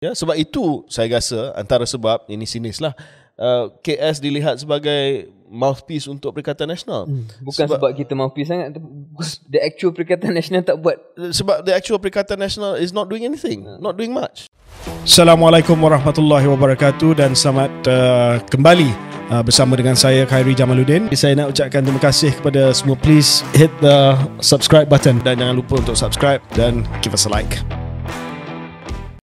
Ya, sebab itu saya rasa antara sebab ini sinis lah, KS dilihat sebagai mouthpiece untuk Perikatan Nasional. Bukan sebab kita mouthpiece sangat, the actual Perikatan Nasional tak buat. Sebab the actual Perikatan Nasional is not doing anything, not doing much. Assalamualaikum warahmatullahi wabarakatuh dan selamat kembali bersama dengan saya Khairi Jamaluddin. Saya nak ucapkan terima kasih kepada semua. Please hit the subscribe button dan jangan lupa untuk subscribe dan give us a like.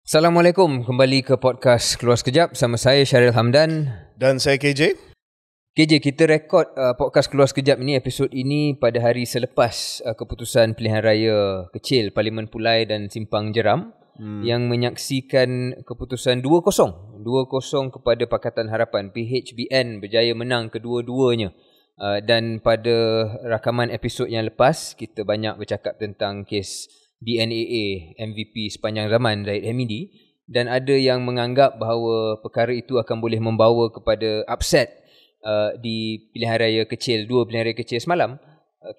Assalamualaikum, kembali ke podcast Keluar Sekejap sama saya Syaril Hamdan dan saya KJ. KJ, kita rekod podcast Keluar Sekejap ini, episod ini pada hari selepas keputusan pilihan raya kecil Parlimen Pulai dan Simpang Jeram yang menyaksikan keputusan 2-0 kepada Pakatan Harapan. PHBN berjaya menang kedua-duanya. Dan pada rakaman episod yang lepas, kita banyak bercakap tentang kes DNAA MVP sepanjang zaman Zahid Hamidi, dan ada yang menganggap bahawa perkara itu akan boleh membawa kepada upset di pilihan raya kecil, dua pilihan raya kecil semalam.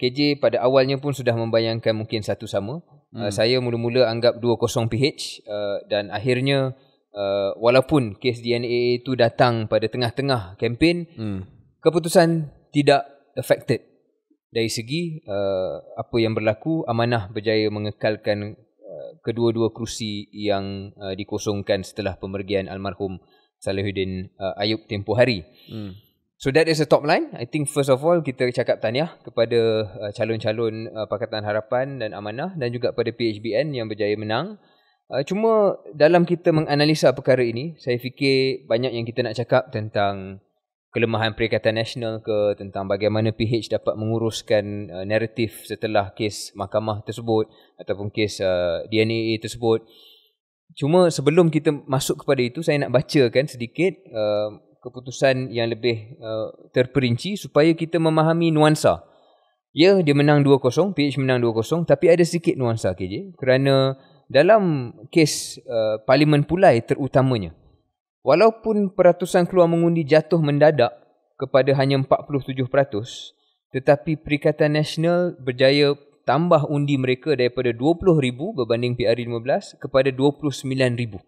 KJ pada awalnya pun sudah membayangkan mungkin satu sama. Saya mula-mula anggap 2-0 PH, dan akhirnya walaupun kes DNAA itu datang pada tengah-tengah kempen, keputusan tidak affected. Dari segi apa yang berlaku, Amanah berjaya mengekalkan kedua-dua kerusi yang dikosongkan setelah pemergian almarhum Salahuddin Ayub tempoh hari. So that is the top line. I think first of all kita cakap tahniah kepada calon-calon Pakatan Harapan dan Amanah dan juga pada PHBN yang berjaya menang. Cuma dalam kita menganalisa perkara ini, saya fikir banyak yang kita nak cakap tentang kelemahan Perikatan Nasional ke, tentang bagaimana PH dapat menguruskan naratif setelah kes mahkamah tersebut ataupun kes DNAA tersebut. Cuma sebelum kita masuk kepada itu, saya nak bacakan sedikit keputusan yang lebih terperinci supaya kita memahami nuansa. Ya, dia menang 2-0, PH menang 2-0, tapi ada sedikit nuansa KJ, kerana dalam kes Parlimen Pulai terutamanya, walaupun peratusan keluar mengundi jatuh mendadak kepada hanya 47%, tetapi Perikatan Nasional berjaya tambah undi mereka daripada 20,000 berbanding PRU15 kepada 29,000.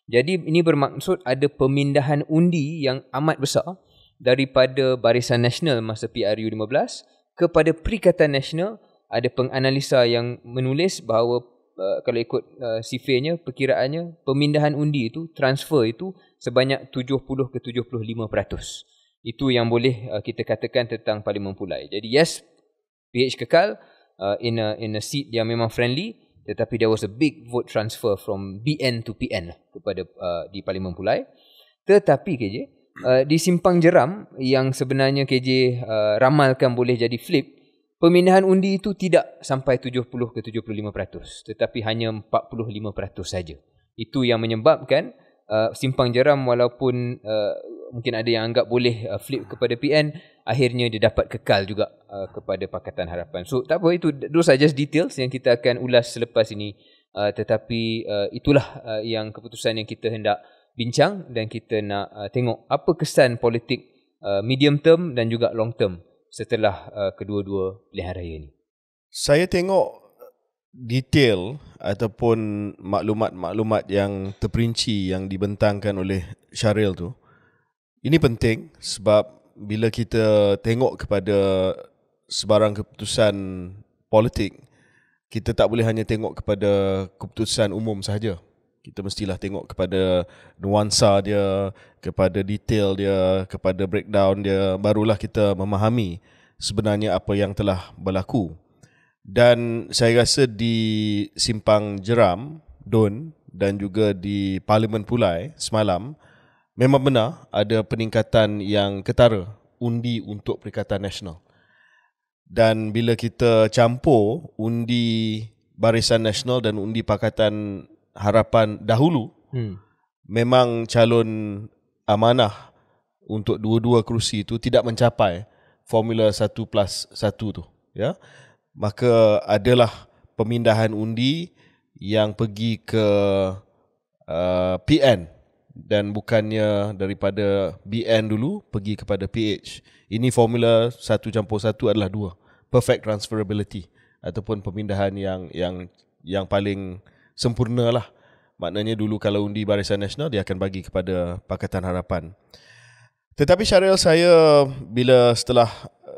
Jadi ini bermaksud ada pemindahan undi yang amat besar daripada Barisan Nasional masa PRU15 kepada Perikatan Nasional. Ada penganalisa yang menulis bahawa kalau ikut sifirnya, perkiraannya pemindahan undi itu, transfer itu sebanyak 70 ke 75%. Itu yang boleh kita katakan tentang Parlimen Pulai. Jadi yes, PH kekal in a seat yang memang friendly, tetapi there was a big vote transfer from BN to PN kepada di Parlimen Pulai. Tetapi KJ, di Simpang Jeram yang sebenarnya KJ ramalkan boleh jadi flip, pemindahan undi itu tidak sampai 70 ke 75%, tetapi hanya 45% saja. Itu yang menyebabkan Simpang Jeram walaupun mungkin ada yang anggap boleh flip kepada PN, akhirnya dia dapat kekal juga kepada Pakatan Harapan. So tak apa, itu those are just details yang kita akan ulas selepas ini. Tetapi itulah yang keputusan yang kita hendak bincang, dan kita nak tengok apa kesan politik medium term dan juga long term setelah kedua-dua pilihan raya ini. Saya tengok detail ataupun maklumat-maklumat yang terperinci yang dibentangkan oleh Syaril tu. Ini penting sebab bila kita tengok kepada sebarang keputusan politik, kita tak boleh hanya tengok kepada keputusan umum sahaja. Kita mestilah tengok kepada nuansa dia, kepada detail dia, kepada breakdown dia, barulah kita memahami sebenarnya apa yang telah berlaku. Dan saya rasa di Simpang Jeram, Don, dan juga di Parlimen Pulai semalam, memang benar ada peningkatan yang ketara undi untuk Perikatan Nasional. Dan bila kita campur undi Barisan Nasional dan undi Pakatan Harapan dahulu, memang calon Amanah untuk dua-dua kerusi itu tidak mencapai formula 1+1 tu, ya. Maka adalah pemindahan undi yang pergi ke PN, dan bukannya daripada BN dulu pergi kepada PH. Ini formula 1+1 adalah 2, perfect transferability ataupun pemindahan yang paling sempurna lah Maknanya dulu kalau undi Barisan Nasional, dia akan bagi kepada Pakatan Harapan. Tetapi Syaril, bila setelah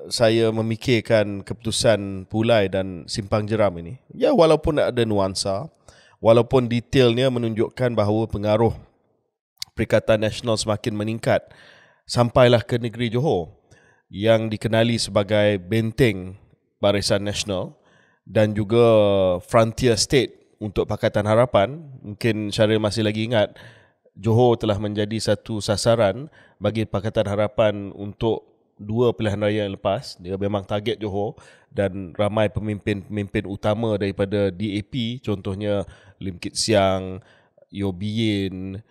saya memikirkan keputusan Pulai dan Simpang Jeram ini, ya walaupun ada nuansa, walaupun detailnya menunjukkan bahawa pengaruh Perikatan Nasional semakin meningkat, sampailah ke negeri Johor yang dikenali sebagai benteng Barisan Nasional dan juga frontier state untuk Pakatan Harapan. Mungkin Syaril masih lagi ingat, Johor telah menjadi satu sasaran bagi Pakatan Harapan untuk 2 pilihan raya yang lepas. Dia memang target Johor dan ramai pemimpin-pemimpin utama daripada DAP, contohnya Lim Kit Siang, Yeo Bee Yin,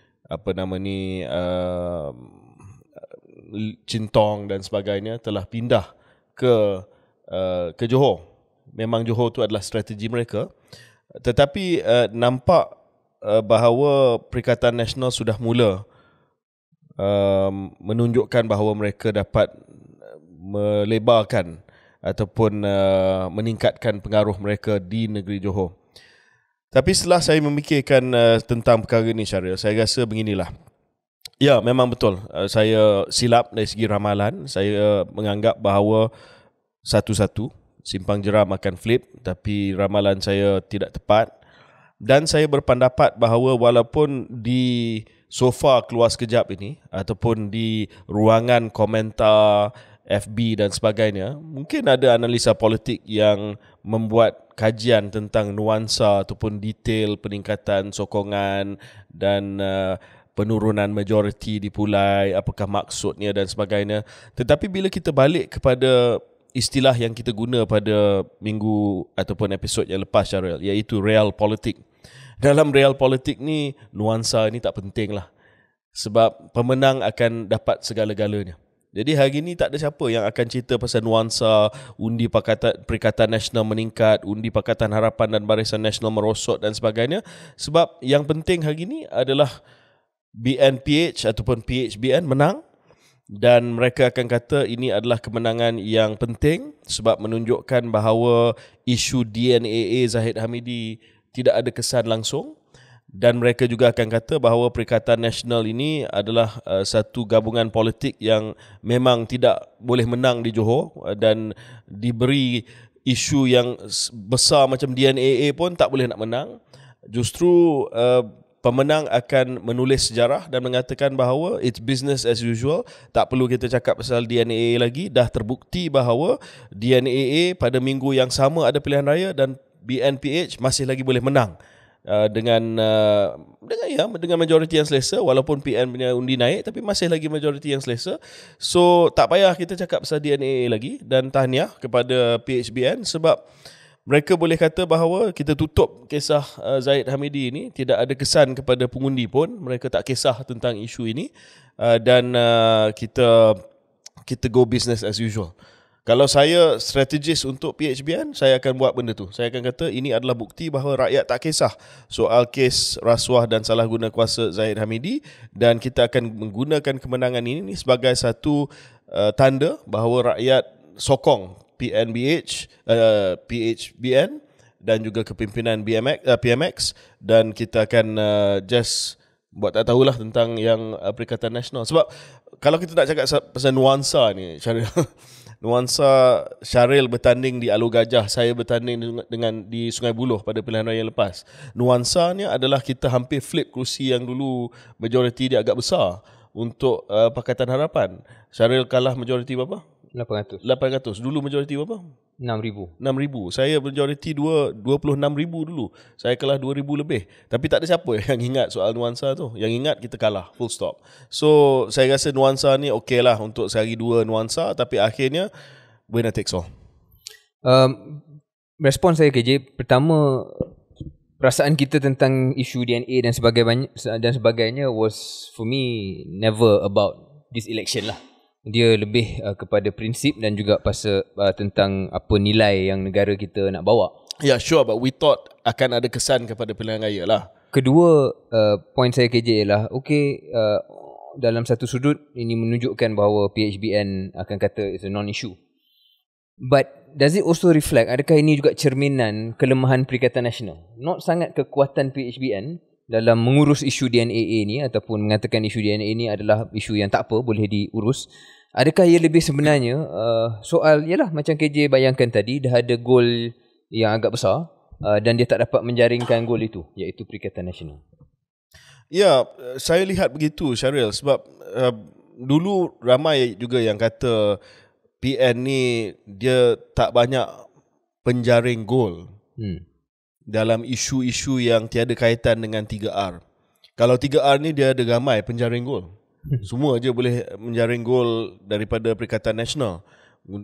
Chin Tong dan sebagainya telah pindah ke Johor. Memang Johor tu adalah strategi mereka. Tetapi nampak bahawa Perikatan Nasional sudah mula menunjukkan bahawa mereka dapat melebarkan ataupun meningkatkan pengaruh mereka di negeri Johor. Tapi setelah saya memikirkan tentang perkara ini, Syaril, saya rasa beginilah. Ya, memang betul. Saya silap dari segi ramalan. Saya menganggap bahawa satu-satu Simpang Jeram akan flip, tapi ramalan saya tidak tepat. Dan saya berpendapat bahawa walaupun di sofa keluar sekejap ini ataupun di ruangan komentar FB dan sebagainya, mungkin ada analisa politik yang membuat kajian tentang nuansa ataupun detail peningkatan sokongan dan penurunan majoriti di Pulai, apakah maksudnya dan sebagainya. Tetapi bila kita balik kepada istilah yang kita guna pada minggu ataupun episod yang lepas, Syaril, iaitu real politik. Dalam real politik ni, nuansa ni tak penting lah. Sebab pemenang akan dapat segala-galanya. Jadi hari ni tak ada siapa yang akan cerita pasal nuansa undi Perikatan Nasional meningkat, undi Pakatan Harapan dan Barisan Nasional merosot dan sebagainya. Sebab yang penting hari ni adalah BNPH ataupun PHBN menang. Dan mereka akan kata ini adalah kemenangan yang penting sebab menunjukkan bahawa isu DNAA Zahid Hamidi tidak ada kesan langsung. Dan mereka juga akan kata bahawa Perikatan Nasional ini adalah satu gabungan politik yang memang tidak boleh menang di Johor dan diberi isu yang besar macam DNAA pun tak boleh nak menang. Justru pemenang akan menulis sejarah dan mengatakan bahawa it's business as usual. Tak perlu kita cakap pasal DNAA lagi. Dah terbukti bahawa DNAA pada minggu yang sama ada pilihan raya dan BNPH masih lagi boleh menang dengan majoriti yang selesa. Walaupun PN punya undi naik, tapi masih lagi majoriti yang selesa. So tak payah kita cakap pasal DNAA lagi. Dan tahniah kepada PHBN sebab mereka boleh kata bahawa kita tutup kisah Zahid Hamidi ini, tidak ada kesan kepada pengundi pun. Mereka tak kisah tentang isu ini dan kita go business as usual. Kalau saya strategis untuk PHBN, saya akan buat benda tu. Saya akan kata ini adalah bukti bahawa rakyat tak kisah soal kes rasuah dan salah guna kuasa Zahid Hamidi, dan kita akan menggunakan kemenangan ini sebagai satu tanda bahawa rakyat sokong PHBN dan juga kepimpinan PMX, dan kita akan just buat tak tahulah tentang yang Perikatan Nasional. Sebab kalau kita nak cakap pasal nuansa ni, Syaril, nuansa Syaril bertanding di Alor Gajah, saya bertanding dengan di Sungai Buloh pada pilihan raya lepas. Nuansanya adalah kita hampir flip kerusi yang dulu majoriti dia agak besar untuk Pakatan Harapan. Syaril kalah majoriti berapa? 800. Dulu majoriti berapa? 6,000. Saya majoriti 26,000 dulu. Saya kalah 2,000 lebih. Tapi tak ada siapa yang ingat soal nuansa tu. Yang ingat kita kalah, full stop. So saya rasa nuansa ni okey lah untuk sehari dua nuansa, tapi akhirnya winner takes all. Respon saya KJ, pertama, perasaan kita tentang isu DNA dan sebagainya was for me never about this election lah. Dia lebih kepada prinsip dan juga pasal tentang apa nilai yang negara kita nak bawa. Yeah, sure, but we thought akan ada kesan kepada pilihan raya lah. Kedua, point saya KJ ialah dalam satu sudut ini menunjukkan bahawa PHBN akan kata it's a non-issue. But does it also reflect, adakah ini juga cerminan kelemahan Perikatan Nasional? Not sangat kekuatan PHBN, dalam mengurus isu DNAA ni ataupun mengatakan isu DNA ni adalah isu yang tak apa, boleh diurus. Adakah ia lebih sebenarnya soal ialah macam KJ bayangkan tadi, dah ada gol yang agak besar dan dia tak dapat menjaringkan gol itu, iaitu Perikatan Nasional. Ya, saya lihat begitu Syaril, sebab dulu ramai juga yang kata PN ni dia tak banyak penjaring gol dalam isu-isu yang tiada kaitan dengan 3R. Kalau 3R ni dia ada ramai penjaring gol. Semua je boleh menjaring gol daripada Perikatan Nasional.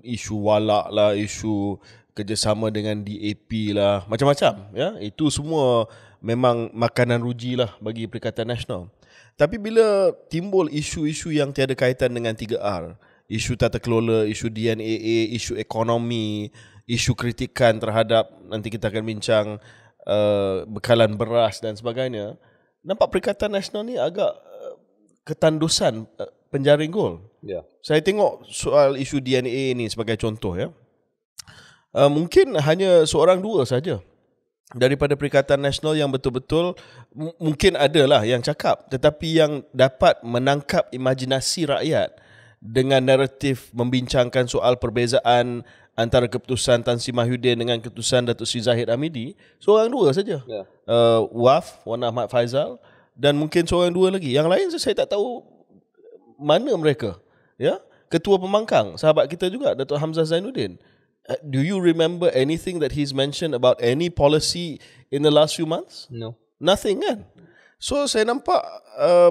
Isu walak lah, isu kerjasama dengan DAP lah, macam-macam ya. Itu semua memang makanan ruji lah bagi Perikatan Nasional. Tapi bila timbul isu-isu yang tiada kaitan dengan 3R, isu tata kelola, isu DNAA, isu ekonomi, isu kritikan terhadap, nanti kita akan bincang bekalan beras dan sebagainya, nampak Perikatan Nasional ni agak ketandusan penjaring gol. Ya. Saya tengok soal isu DNA ni sebagai contoh ya. Mungkin hanya seorang dua saja daripada Perikatan Nasional yang betul-betul mungkin adalah yang cakap, tetapi yang dapat menangkap imajinasi rakyat dengan naratif membincangkan soal perbezaan antara keputusan Tan Sri Mahyudin dengan keputusan Datuk Seri Zahid Hamidi, seorang dua saja. Ya. Waf, Wan Ahmad Faizal, dan mungkin seorang dua lagi. Yang lain saya tak tahu mana mereka. Ya, Ketua Pembangkang, sahabat kita juga, Datuk Hamzah Zainuddin. Do you remember anything that he's mentioned about any policy in the last few months? No. Nothing kan? So saya nampak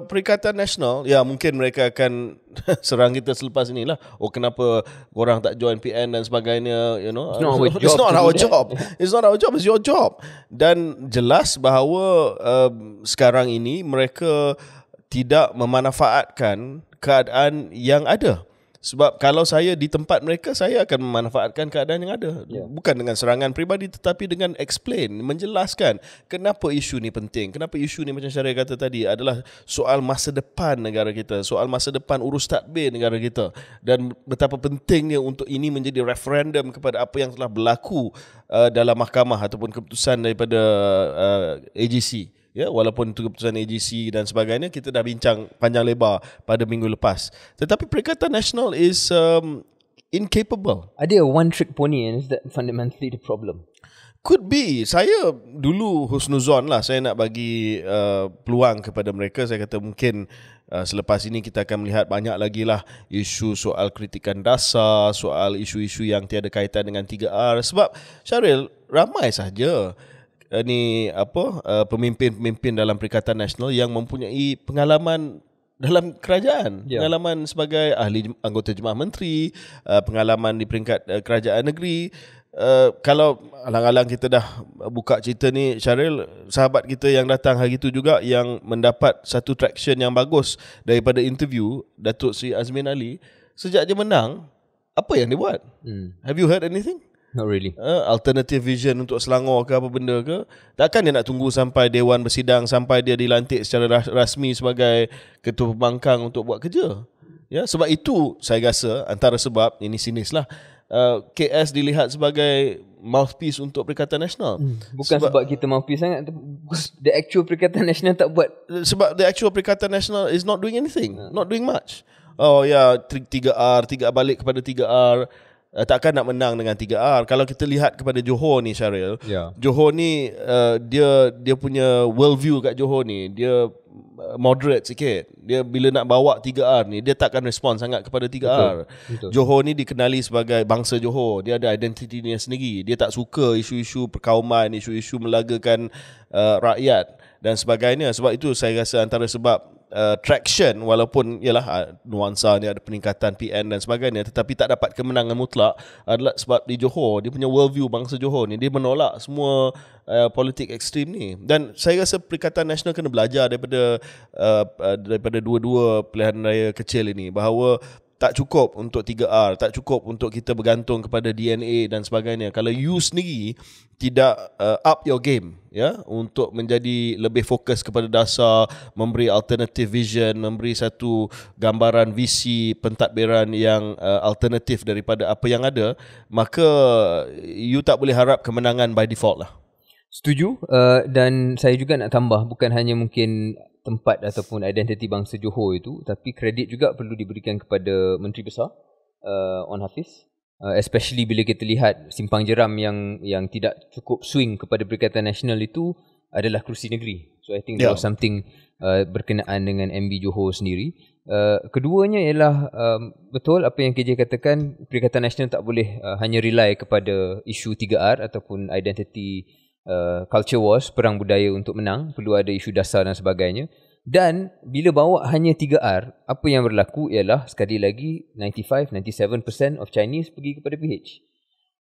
Perikatan Nasional, ya mungkin mereka akan serang kita selepas inilah. Oh, kenapa korang tak join PN dan sebagainya, you know. It's not our job. It's not our job, it's your job. Dan jelas bahawa sekarang ini mereka tidak memanfaatkan keadaan yang ada. Sebab kalau saya di tempat mereka, saya akan memanfaatkan keadaan yang ada. Bukan dengan serangan peribadi, tetapi dengan explain, menjelaskan kenapa isu ni penting. Kenapa isu ni, macam Syaril kata tadi, adalah soal masa depan negara kita. Soal masa depan urus tadbir negara kita. Dan betapa pentingnya untuk ini menjadi referendum kepada apa yang telah berlaku dalam mahkamah ataupun keputusan daripada AGC. Ya, walaupun itu keputusan AGC dan sebagainya, kita dah bincang panjang lebar pada minggu lepas. Tetapi Perikatan Nasional is incapable. Ada one trick pony, and is that fundamentally the problem? Could be. Saya dulu husnuzon lah, saya nak bagi peluang kepada mereka. Saya kata mungkin selepas ini kita akan melihat banyak lagi lah isu soal kritikan dasar, soal isu-isu yang tiada kaitan dengan 3R. Sebab Syaril, ramai sahaja pemimpin-pemimpin dalam Perikatan Nasional yang mempunyai pengalaman dalam kerajaan, pengalaman sebagai ahli anggota Jemaah Menteri, pengalaman di peringkat kerajaan negeri. Kalau alang-alang kita dah buka cerita ni, Syaril, sahabat kita yang datang hari itu juga yang mendapat satu traction yang bagus daripada interview Datuk Seri Azmin Ali, sejak dia menang, apa yang dia buat? Have you heard anything? Not really. Alternative vision untuk Selangor ke apa benda ke? Takkan dia nak tunggu sampai Dewan bersidang, sampai dia dilantik secara rasmi sebagai Ketua Pembangkang untuk buat kerja? Ya, sebab itu saya rasa antara sebab, ini sinis lah, KS dilihat sebagai mouthpiece untuk Perikatan Nasional. Bukan sebab kita mouthpiece sangat, the actual Perikatan Nasional tak buat. Sebab the actual Perikatan Nasional is not doing anything, not doing much. Oh ya, 3R, balik kepada 3R. Takkan nak menang dengan 3R. Kalau kita lihat kepada Johor ni, Syaril, Johor ni dia punya world view kat Johor ni, dia moderate sikit. Dia bila nak bawa 3R ni, dia takkan respon sangat kepada 3R. Betul. Johor ni dikenali sebagai bangsa Johor. Dia ada identitinya sendiri. Dia tak suka isu-isu perkauman, isu-isu melagakan rakyat dan sebagainya. Sebab itu saya rasa antara sebab traction, walaupun ialah nuansa ni ada peningkatan PN dan sebagainya, tetapi tak dapat kemenangan mutlak, adalah sebab di Johor, dia punya worldview bangsa Johor ni, dia menolak semua politik ekstrim ni. Dan saya rasa Perikatan Nasional kena belajar daripada dua-dua pilihan raya kecil ini, bahawa tak cukup untuk 3R, tak cukup untuk kita bergantung kepada DNA dan sebagainya. Kalau you sendiri tidak up your game, ya, untuk menjadi lebih fokus kepada dasar, memberi alternative vision, memberi satu gambaran visi pentadbiran yang alternatif daripada apa yang ada, maka you tak boleh harap kemenangan by default lah. Setuju, dan saya juga nak tambah, bukan hanya mungkin tempat ataupun identiti bangsa Johor itu, tapi kredit juga perlu diberikan kepada Menteri Besar Wan Hafiz, especially bila kita lihat simpang jeram yang tidak cukup swing kepada Perikatan Nasional itu adalah kerusi negeri. So I think there was something berkenaan dengan MB Johor sendiri. Keduanya ialah betul apa yang KJ katakan, Perikatan Nasional tak boleh hanya rely kepada isu 3R ataupun identity culture wars, perang budaya untuk menang. Perlu ada isu dasar dan sebagainya. Dan bila bawa hanya 3R, apa yang berlaku ialah sekali lagi 95-97% of Chinese pergi kepada PH.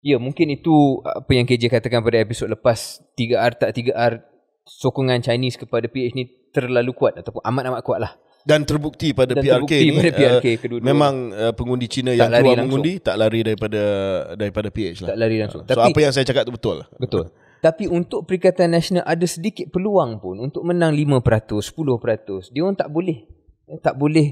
Ya, mungkin itu apa yang KJ katakan pada episod lepas, 3R tak 3R, sokongan Chinese kepada PH ni terlalu kuat ataupun amat-amat kuat lah. Dan terbukti pada Dan PRK terbukti ni pada PRK kedua-dua. memang pengundi Cina yang lari keluar langsung. mengundi tak lari daripada PH lah. Tak lari langsung. So Tapi apa yang saya cakap tu betul. betul. Tapi untuk Perikatan Nasional ada sedikit peluang pun untuk menang 5%, 10%. Dia orang tak boleh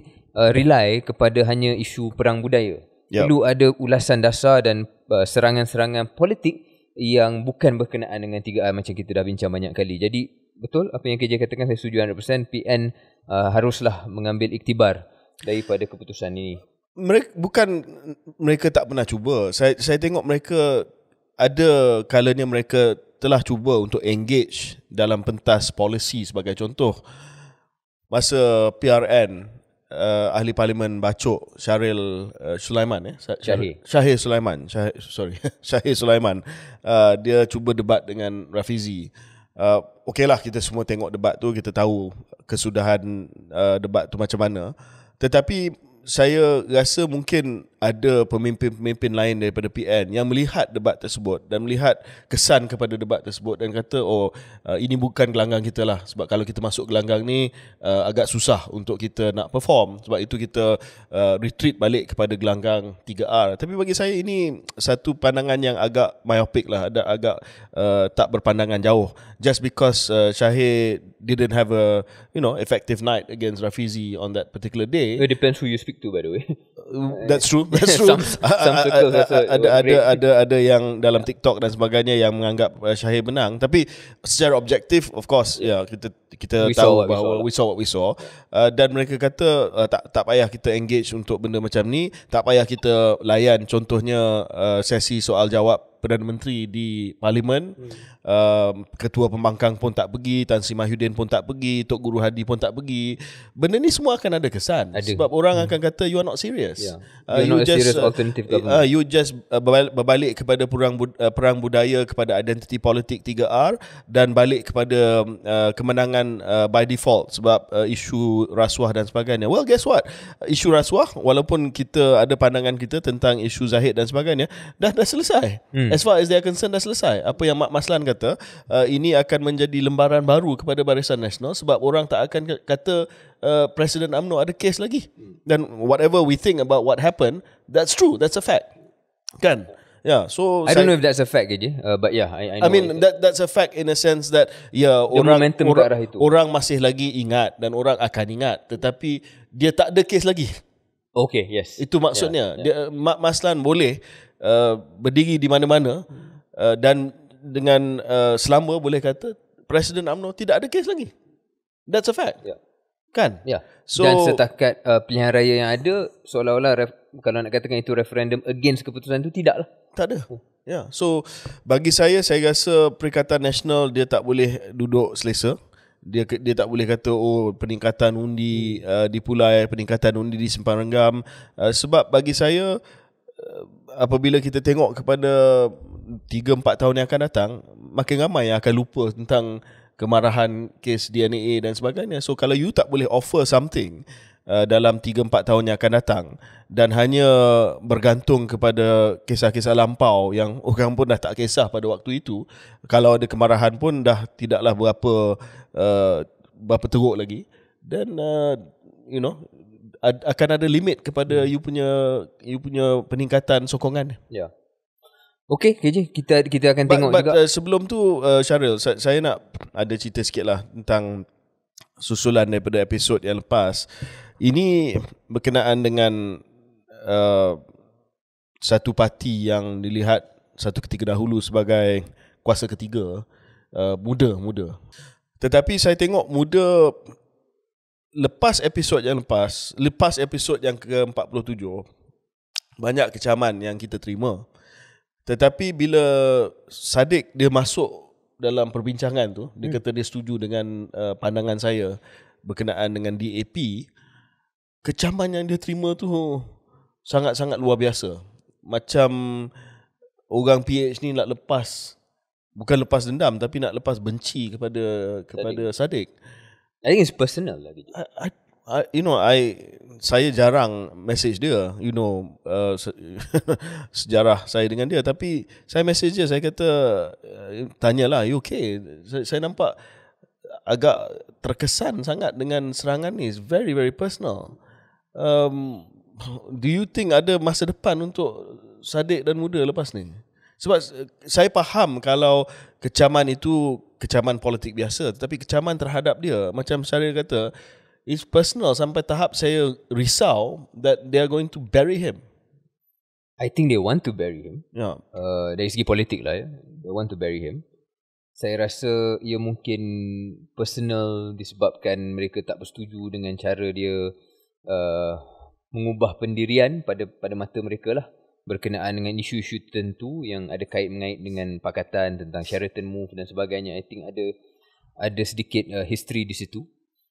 rely kepada hanya isu perang budaya. Yep. Perlu ada ulasan dasar dan serangan-serangan politik yang bukan berkenaan dengan 3R macam kita dah bincang banyak kali. Jadi betul apa yang KJ katakan, saya setuju 100%. PN haruslah mengambil iktibar daripada keputusan ini. Mereka tak pernah cuba. Saya tengok mereka ada kalanya mereka telah cuba untuk engage dalam pentas polisi. Sebagai contoh, masa PRN, ahli parlimen Bacok Syaril Sulaiman Syahir Sulaiman Syahir Sulaiman, dia cuba debat dengan Rafizi. Okeylah, kita semua tengok debat tu, kita tahu kesudahan debat tu macam mana. Tetapi saya rasa mungkin ada pemimpin-pemimpin lain daripada PN yang melihat debat tersebut dan melihat kesan kepada debat tersebut dan kata, ini bukan gelanggang kita lah. Sebab kalau kita masuk gelanggang ni agak susah untuk kita nak perform. Sebab itu kita retreat balik kepada gelanggang 3R. Tapi bagi saya ini satu pandangan yang agak myopic lah, agak tak berpandangan jauh. Just because Syahir didn't have a effective night against Rafizi on that particular day. It depends who you speak to, by the way. That's true. Some circles ada yang dalam TikTok dan sebagainya yang menganggap Syahir menang, tapi secara objektif, of course, kita tahu bahawa we saw what we saw. Dan mereka kata tak payah kita engage untuk benda macam ni, tak payah kita layan contohnya sesi soal jawab Perdana Menteri di Parlimen. Ketua Pembangkang pun tak pergi, Tan Sri Mahyudin pun tak pergi, Tok Guru Hadi pun tak pergi. Benda ni semua akan ada kesan. Sebab orang akan kata you are not serious. You're not a serious alternative government. You just berbalik kepada perang budaya, kepada identiti politik 3R, dan balik kepada kemenangan by default sebab isu rasuah dan sebagainya. Well, guess what? Isu rasuah, walaupun kita ada pandangan kita tentang isu Zahid dan sebagainya, dah selesai. As far as they are concerned, dah selesai. Apa yang Mak Maslan kata, ini akan menjadi lembaran baru kepada Barisan Nasional sebab orang tak akan kata Presiden UMNO ada kes lagi. Dan whatever we think about what happened, that's true, that's a fact. Kan? Yeah, so I don't know if that's a fact je, but yeah, I know. I mean that's a fact in a sense that orang masih lagi ingat dan orang akan ingat, tetapi dia tak ada kes lagi. Okay, yes. Itu maksudnya. Dia, Mak Maslan boleh berdiri di mana-mana dan dengan selamba boleh kata Presiden UMNO tidak ada kes lagi. That's a fact. Kan? So, dan setakat pilihan raya yang ada, seolah-olah kalau nak katakan itu referendum against keputusan itu, tidaklah. Tak ada. So bagi saya rasa Perikatan Nasional dia tak boleh duduk selesa. Dia tak boleh kata peningkatan undi di Pulai, peningkatan undi di Simpang Renggam, sebab bagi saya apabila kita tengok kepada 3-4 tahun yang akan datang, makin ramai yang akan lupa tentang kemarahan kes DNA dan sebagainya. So kalau you tak boleh offer something dalam 3-4 tahun yang akan datang dan hanya bergantung kepada kisah-kisah lampau yang orang pun dah tak kisah pada waktu itu, kalau ada kemarahan pun dah tidaklah berapa teruk lagi, dan akan ada limit kepada you punya peningkatan sokongan. Okay, KJ, kita akan tengok juga. Sebelum tu Syaril, saya nak ada cerita sikit lah tentang susulan daripada episod yang lepas. Ini berkenaan dengan satu parti yang dilihat satu ketika dahulu sebagai kuasa ketiga, muda. Tetapi saya tengok muda lepas episod yang lepas episod yang ke-47, banyak kecaman yang kita terima. Tetapi bila Sadiq dia masuk dalam perbincangan tu, dia kata dia setuju dengan pandangan saya berkenaan dengan DAP, kecaman yang dia terima tu sangat-sangat luar biasa. Macam orang PH ni nak bukan lepas dendam, tapi nak lepas benci kepada Sadiq. I think it's personal lah. Saya jarang message dia, sejarah saya dengan dia, tapi saya message dia, saya kata tanyalah, you okay? Saya nampak agak terkesan sangat dengan serangan ni. It's very very personal. Do you think ada masa depan untuk Sadiq dan Muda lepas ni? Sebab saya faham kalau kecaman itu kecaman politik biasa, tetapi kecaman terhadap dia, macam Syaril kata, it's personal sampai tahap saya risau that they are going to bury him. I think they want to bury him. Yeah. Dari segi politik lah ya. They want to bury him. Saya rasa ia mungkin personal disebabkan mereka tak bersetuju dengan cara dia mengubah pendirian pada mata mereka lah, berkenaan dengan isu-isu tertentu yang ada kait-mengait dengan pakatan tentang Sheraton Move dan sebagainya. I think ada sedikit history di situ.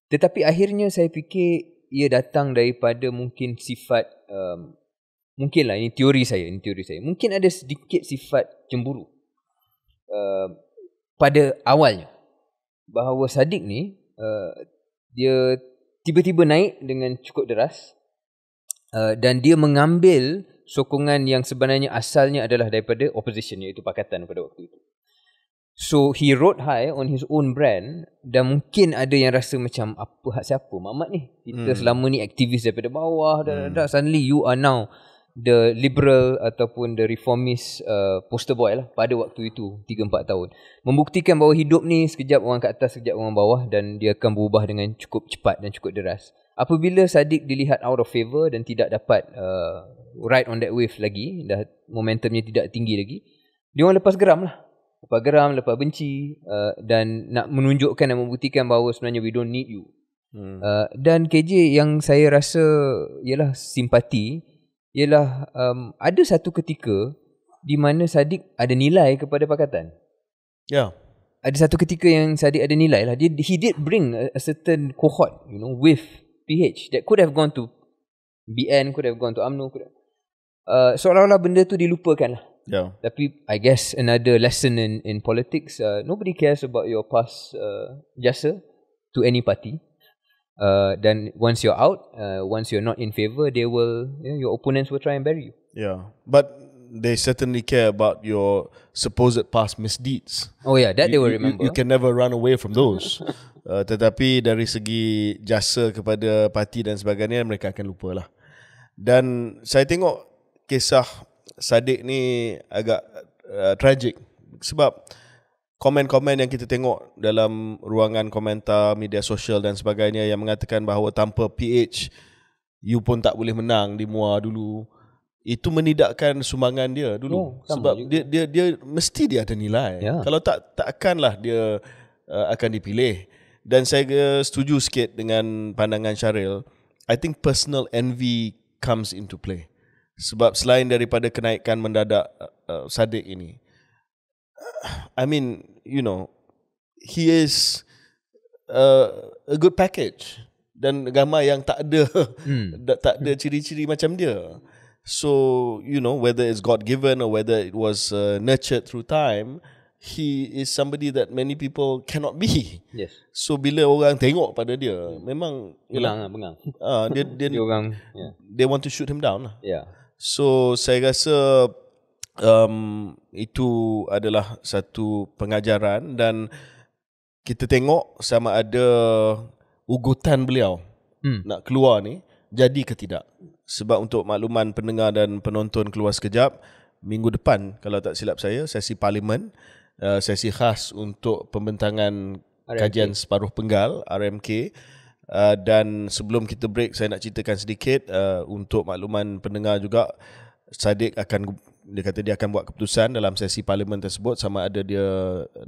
Tetapi akhirnya saya fikir ia datang daripada mungkin sifat, mungkinlah ini teori saya, mungkin ada sedikit sifat cemburu pada awalnya, bahawa Sadiq ni dia tiba-tiba naik dengan cukup deras, dan dia mengambil sokongan yang sebenarnya asalnya adalah daripada opposition, iaitu pakatan pada waktu itu. So he rode high on his own brand, dan mungkin ada yang rasa macam, apa hak siapa Mamat ni, kita selama ni aktivis daripada bawah, suddenly you are now the liberal ataupun the reformist poster boy lah pada waktu itu 3-4 tahun, membuktikan bahawa hidup ni sekejap orang kat atas, sekejap orang bawah, dan dia akan berubah dengan cukup cepat dan cukup deras. Apabila Sadiq dilihat out of favour dan tidak dapat ride on that wave lagi, dah momentumnya tidak tinggi lagi, dia orang lepas geram, lepas benci, dan nak menunjukkan dan membuktikan bahawa sebenarnya we don't need you. Dan KJ yang saya rasa ialah simpati, ialah ada satu ketika di mana Sadiq ada nilai kepada pakatan. Ya. Ada satu ketika yang Sadiq ada nilai lah. He did bring a certain cohort, with PH that could have gone to BN, could have gone to UMNO, seolah-olah benda tu dilupakan lah. Yeah. Tapi I guess another lesson in politics, nobody cares about your past jasa to any party. Then once you're out, once you're not in favour, they will, your opponents will try and bury you. Yeah, but they certainly care about your supposed past misdeeds. Oh yeah, that they will remember. You can never run away from those. Tetapi dari segi jasa kepada parti dan sebagainya, mereka akan lupa lah. Dan saya tengok kisah Sadiq ni agak tragic, sebab komen-komen yang kita tengok dalam ruangan komentar media sosial dan sebagainya yang mengatakan bahawa tanpa PH you pun tak boleh menang di MUA dulu, itu menidakkan sumbangan dia dulu. Sebab dia mesti dia ada nilai. Yeah. Kalau takkanlah dia akan dipilih. Dan saya setuju sikit dengan pandangan Syaril. I think personal envy comes into play. Sebab selain daripada kenaikan mendadak Sadiq ini, I mean, he is a good package, dan gamai yang tak ada ciri-ciri macam dia. So, whether it's God given or whether it was nurtured through time, he is somebody that many people cannot be. Yes. So bila orang tengok pada dia, memang bengang. Dia orang, they want to shoot him down lah. Yeah. So saya rasa itu adalah satu pengajaran, dan kita tengok sama ada ugutan beliau nak keluar ni jadi ke tidak. Sebab untuk makluman pendengar dan penonton keluar sekejap, minggu depan kalau tak silap saya, sesi parlimen, sesi khas untuk pembentangan RMK. Kajian separuh penggal RMK. Dan sebelum kita break, saya nak ceritakan sedikit untuk makluman pendengar juga, Sadiq akan dia kata dia akan buat keputusan dalam sesi parlimen tersebut sama ada dia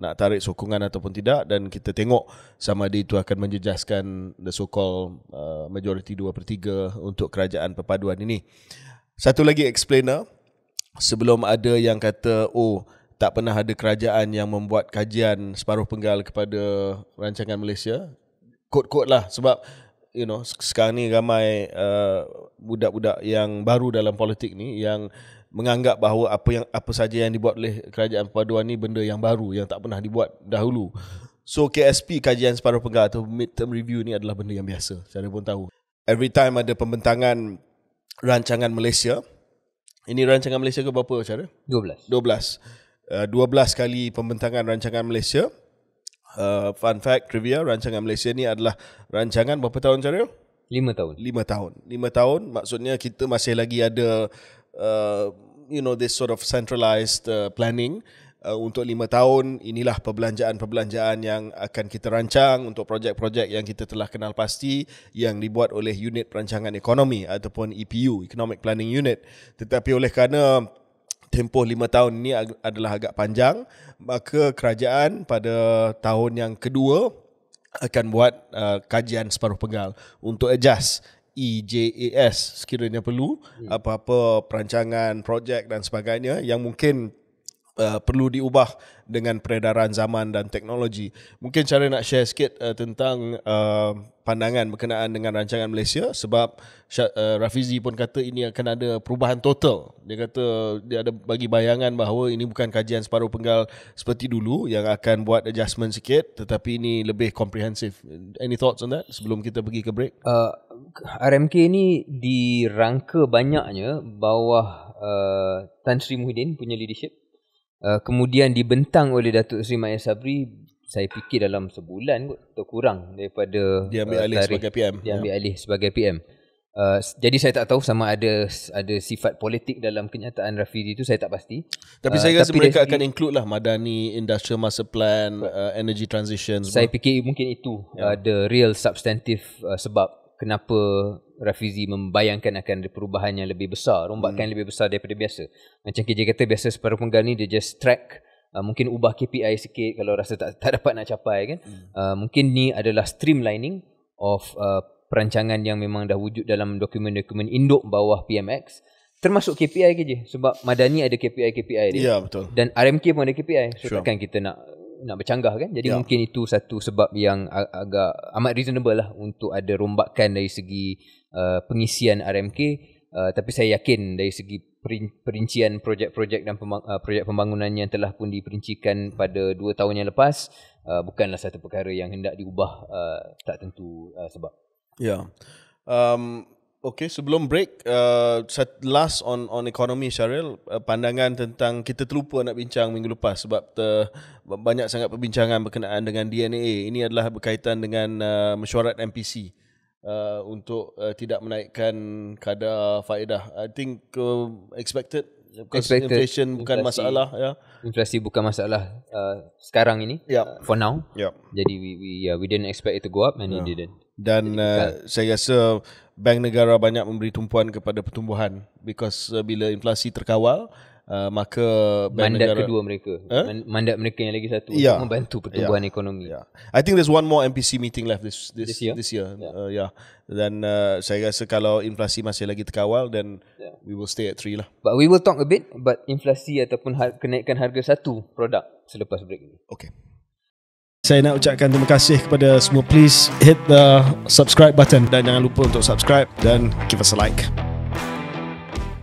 nak tarik sokongan ataupun tidak, dan kita tengok sama ada itu akan menjejaskan the so-called majority 2/3 untuk kerajaan perpaduan ini. Satu lagi explainer, sebelum ada yang kata tak pernah ada kerajaan yang membuat kajian separuh penggal kepada rancangan Malaysia, quote-quote lah, sebab sekarang ni ramai budak-budak yang baru dalam politik ni yang menganggap bahawa apa saja yang dibuat oleh kerajaan perpaduan ni benda yang baru yang tak pernah dibuat dahulu. So KSP, kajian separuh penggal atau midterm review ni adalah benda yang biasa, saya pun tahu. Every time ada pembentangan rancangan Malaysia, ini rancangan Malaysia ke berapa cara? 12 kali pembentangan rancangan Malaysia. Fun fact, trivia, rancangan Malaysia ni adalah rancangan berapa tahun cara? 5 tahun. 5 tahun, maksudnya kita masih lagi ada this sort of centralized planning untuk 5 tahun. Inilah perbelanjaan yang akan kita rancang untuk projek-projek yang kita telah kenal pasti yang dibuat oleh unit perancangan ekonomi ataupun EPU, Economic Planning Unit. Tetapi oleh kerana tempoh 5 tahun ini adalah agak panjang, maka kerajaan pada tahun yang kedua akan buat kajian separuh penggal untuk adjust EJAS sekiranya perlu, apa-apa perancangan, projek dan sebagainya yang mungkin perlu diubah dengan peredaran zaman dan teknologi. Mungkin cara nak share sikit tentang pandangan berkenaan dengan rancangan Malaysia, sebab Rafizi pun kata ini akan ada perubahan total. Dia kata dia ada bagi bayangan bahawa ini bukan kajian separuh penggal seperti dulu yang akan buat adjustment sikit, tetapi ini lebih komprehensif. Any thoughts on that sebelum kita pergi ke break? RMK ni dirangka banyaknya bawah Tan Sri Muhyiddin punya leadership. Kemudian dibentang oleh Datuk Seri Maya Sabri, saya fikir dalam sebulan kot atau kurang daripada dia ambil alih sebagai PM. Dia ambil alih sebagai PM. Jadi saya tak tahu sama ada sifat politik dalam kenyataan Rafizi itu, saya tak pasti. Tapi saya rasa mereka akan include lah Madani, Industrial Master Plan, Energy Transition. Saya fikir mungkin itu the real substantive sebab kenapa Rafizi membayangkan akan ada perubahan yang lebih besar, rombakan yang lebih besar daripada biasa. Macam KJ kata, biasa separuh penggal ni dia just track, mungkin ubah KPI sikit kalau rasa tak dapat nak capai kan. Mungkin ni adalah streamlining of perancangan yang memang dah wujud dalam dokumen-dokumen induk bawah PMX, termasuk KPI KJ, sebab Madani ada KPI dia. Ya, betul. Dan RMK pun ada KPI. So Sure. takkan kita nak bercanggah kan. Jadi mungkin itu satu sebab yang agak amat reasonable lah untuk ada rombakan dari segi pengisian RMK. Tapi saya yakin dari segi perincian projek-projek dan projek pembangunan yang telah pun diperincikan pada 2 tahun yang lepas, bukanlah satu perkara yang hendak diubah tak tentu sebab. Ya. Okay, sebelum break, last on ekonomi, Syaril, pandangan tentang, kita terlupa nak bincang minggu lepas sebab banyak sangat perbincangan berkenaan dengan DNA. Ini adalah berkaitan dengan mesyuarat MPC untuk tidak menaikkan kadar faedah. I think expected inflation bukan masalah ya. Inflasi bukan masalah sekarang ini, for now. Jadi we didn't expect it to go up and it didn't. Dan saya rasa Bank Negara banyak memberi tumpuan kepada pertumbuhan because bila inflasi terkawal, maka Bank mandat Negara, kedua mereka, mandat mereka yang lagi satu untuk membantu pertumbuhan ekonomi. I think there's one more MPC meeting left this year. Dan saya rasa kalau inflasi masih lagi terkawal, then we will stay at 3 lah. But we will talk a bit about inflasi ataupun kenaikan harga satu produk selepas break ini. Okay. Saya nak ucapkan terima kasih kepada semua. Please hit the subscribe button dan jangan lupa untuk subscribe dan give us a like.